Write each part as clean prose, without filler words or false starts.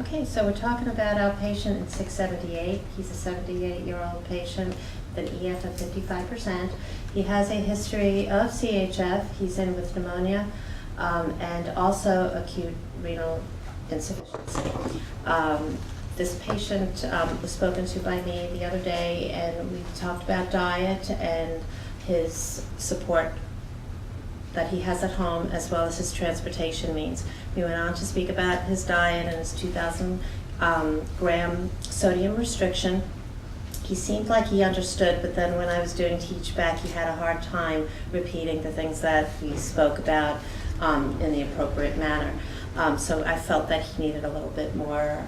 Okay, so we're talking about our patient in 678. He's a 78-year-old patient with an EF of 55%. He has a history of CHF. He's in with pneumonia and also acute renal insufficiency. This patient was spoken to by me the other day, and we talked about diet and his support that he has at home, as well as his transportation means. We went on to speak about his diet and his 2,000 gram sodium restriction. He seemed like he understood, but then when I was doing teach back, he had a hard time repeating the things that we spoke about in the appropriate manner. So I felt that he needed a little bit more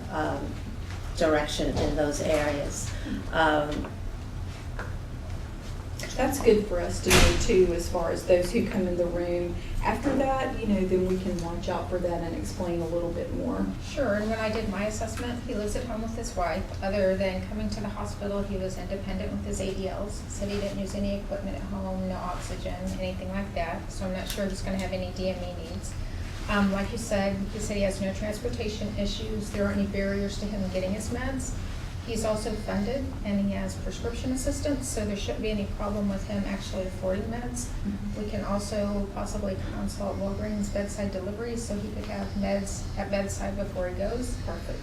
direction in those areas. That's good for us to know too, as far as those who come in the room. After that, then we can watch out for that and explain a little bit more. Sure, and when I did my assessment, he lives at home with his wife. Other than coming to the hospital, he was independent with his ADLs. Said he didn't use any equipment at home, no oxygen, anything like that. So I'm not sure he's going to have any DME needs. Like he said he has no transportation issues. There aren't any barriers to him getting his meds. He's also funded, and he has prescription assistance, so there shouldn't be any problem with him actually affording meds. We can also possibly consult Walgreens bedside delivery, so he could have meds at bedside before he goes. Perfect.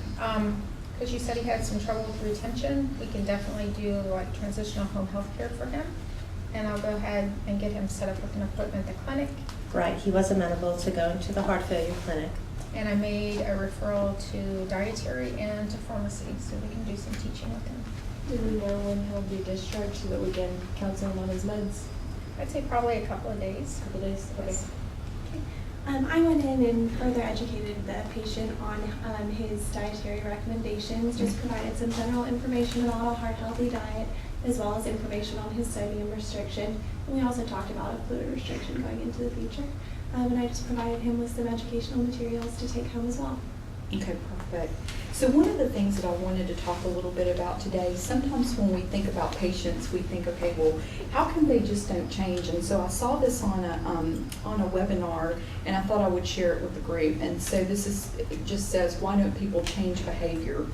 Because you said he had some trouble with retention, we can definitely do like transitional home health care for him. And I'll go ahead and get him set up with an appointment at the clinic. Right, he was amenable to going to the heart failure clinic. And I made a referral to dietary and to pharmacy, so we can do some teaching with him. Do we know when he'll be discharged so that we can counsel him on his meds? I'd say probably a couple of days. Couple days? Okay. Yes. I went in and further educated the patient on his dietary recommendations, just provided some general information about a heart-healthy diet, as well as information on his sodium restriction. And we also talked about a fluid restriction going into the future. And I just provided him with some educational materials to take home as well. Okay, perfect. So one of the things that I wanted to talk a little bit about today, sometimes when we think about patients, we think, okay, well, how come they just don't change? And so I saw this on a webinar, and I thought I would share it with the group. And so it just says, why don't people change behavior?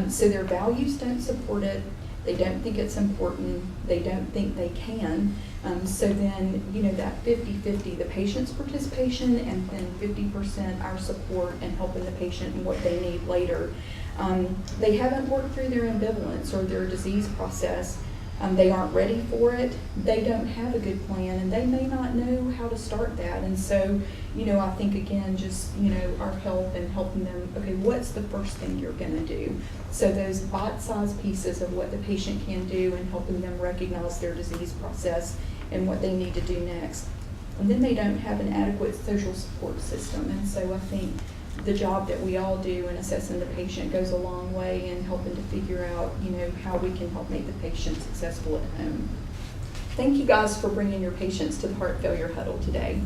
So their values don't support it. They don't think it's important. They don't think they can. So then, that 50-50, the patient's participation, and then 50% our support and helping the patient and what they need later. They haven't worked through their ambivalence or their disease process. They aren't ready for it. They don't have a good plan, and they may not know how to start that. And so, I think again, just, our help and helping them, okay, what's the first thing you're gonna do? So those bite-sized pieces of what the patient can do and helping them recognize their disease process and what they need to do next. And then they don't have an adequate social support system. And so I think the job that we all do in assessing the patient goes a long way in helping to figure out, how we can help make the patient successful at home. Thank you guys for bringing your patients to the Heart Failure Huddle today.